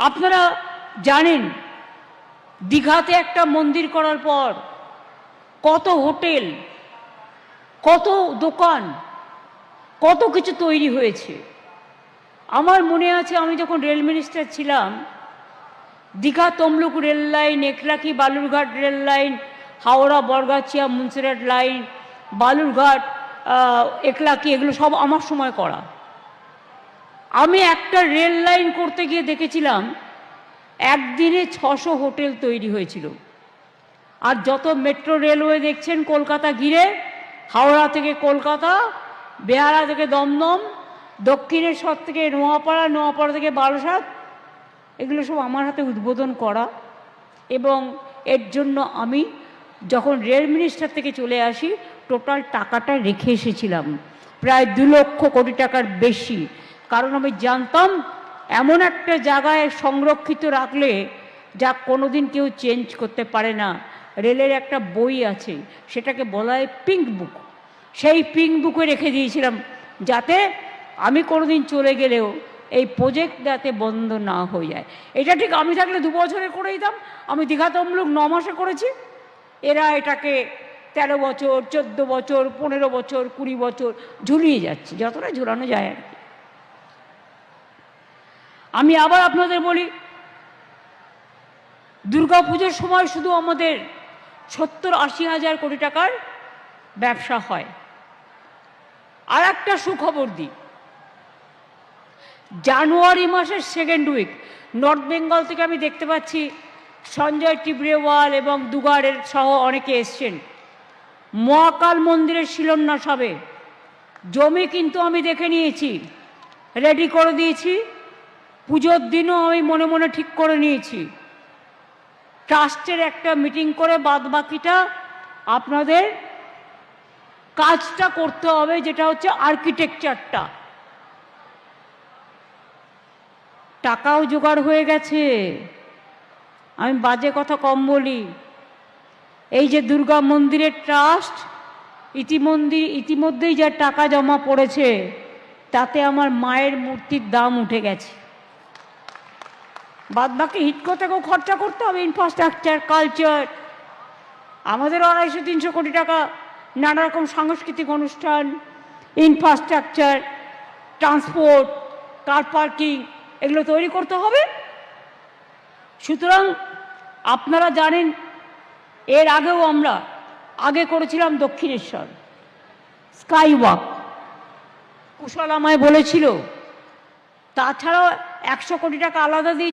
আপনারা জানেন দীঘাতে একটা মন্দির করার পর কত হোটেল, কত দোকান, কত কিছু তৈরি হয়েছে। আমার মনে আছে আমি যখন রেল মিনিস্টার ছিলাম, Digha Tamluk rail line, Eklakhi Balurghat rail line, Howrah Bargachhia Munshirhat line, Balurghat Eklakhi, এগুলো সব আমার সময় করা। আমি একটা রেল লাইন করতে গিয়ে দেখেছিলাম একদিনে 600 হোটেল তৈরি হয়েছিল। আর যত মেট্রো রেলওয়ে দেখছেন কলকাতা ঘিরে, হাওড়া থেকে কলকাতা, বেহালা থেকে দমদম, দক্ষিণেশ্বর থেকে নোয়াপাড়া, নোয়াপাড়া থেকে বারাসাত, এগুলো সব আমার হাতে উদ্বোধন করা। এবং এর জন্য আমি যখন রেল মিনিস্টার থেকে চলে আসি টোটাল টাকাটা রেখে এসেছিলাম, প্রায় 2 লক্ষ কোটি টাকার বেশি। কারণ আমি জানতাম এমন একটা জায়গায় সংরক্ষিত রাখলে যা কোনোদিন কেউ চেঞ্জ করতে পারে না। রেলের একটা বই আছে, সেটাকে বলা হয় পিঙ্ক বুক। সেই পিঙ্ক বুকে রেখে দিয়েছিলাম যাতে আমি কোনোদিন চলে গেলেও এই প্রজেক্ট যাতে বন্ধ না হয়ে যায়। এটা ঠিক আমি থাকলে 2 বছরে করে দিতাম। আমি দীঘা তমলুক 9 মাসে করেছি, এরা এটাকে 13 বছর, 14 বছর, 15 বছর, 20 বছর ঝুলিয়ে যাচ্ছে, যতটা ঝুলানো যায় আর কি। আমি আবার আপনাদের বলি, দুর্গাপুজোর সময় শুধু আমাদের 70-80 হাজার কোটি টাকার ব্যবসা হয়। আর একটা সুখবর দিই, জানুয়ারি মাসের 2nd উইক নর্থ বেঙ্গল থেকে আমি দেখতে পাচ্ছি সঞ্জয় টিবরেওয়াল এবং দুগাড়ের সহ অনেকে এসছেন। মহাকাল মন্দিরের শিলান্যাস হবে। জমি কিন্তু আমি দেখে নিয়েছি, রেডি করে দিয়েছি। পুজোর দিনও আমি মনে মনে ঠিক করে নিয়েছি, ট্রাস্টের একটা মিটিং করে বাদবাকিটা আপনাদের কাজটা করতে হবে, যেটা হচ্ছে আর্কিটেকচারটা। টাকাও জোগাড় হয়ে গেছে, আমি বাজে কথা কম বলি। এই যে দুর্গা মন্দিরের ট্রাস্ট ইতিমধ্যেই যা টাকা জমা পড়েছে তাতে আমার মায়ের মূর্তির দাম উঠে গেছে। বাদ বাকি হিটকো থেকেও খরচা করতে হবে, ইনফ্রাস্ট্রাকচার, কালচার। আমাদের 250-300 কোটি টাকা নানা রকম সাংস্কৃতিক অনুষ্ঠান, ইনফ্রাস্ট্রাকচার, ট্রান্সপোর্ট, কার পার্কিং, এগুলো তৈরি করতে হবে। সুতরাং আপনারা জানেন এর আগেও আমরা করেছিলাম দক্ষিণেশ্বর স্কাই ওয়াক, কুশল আমায় বলেছিল। তাছাড়াও 100 কোটি টাকা আলাদা দিয়ে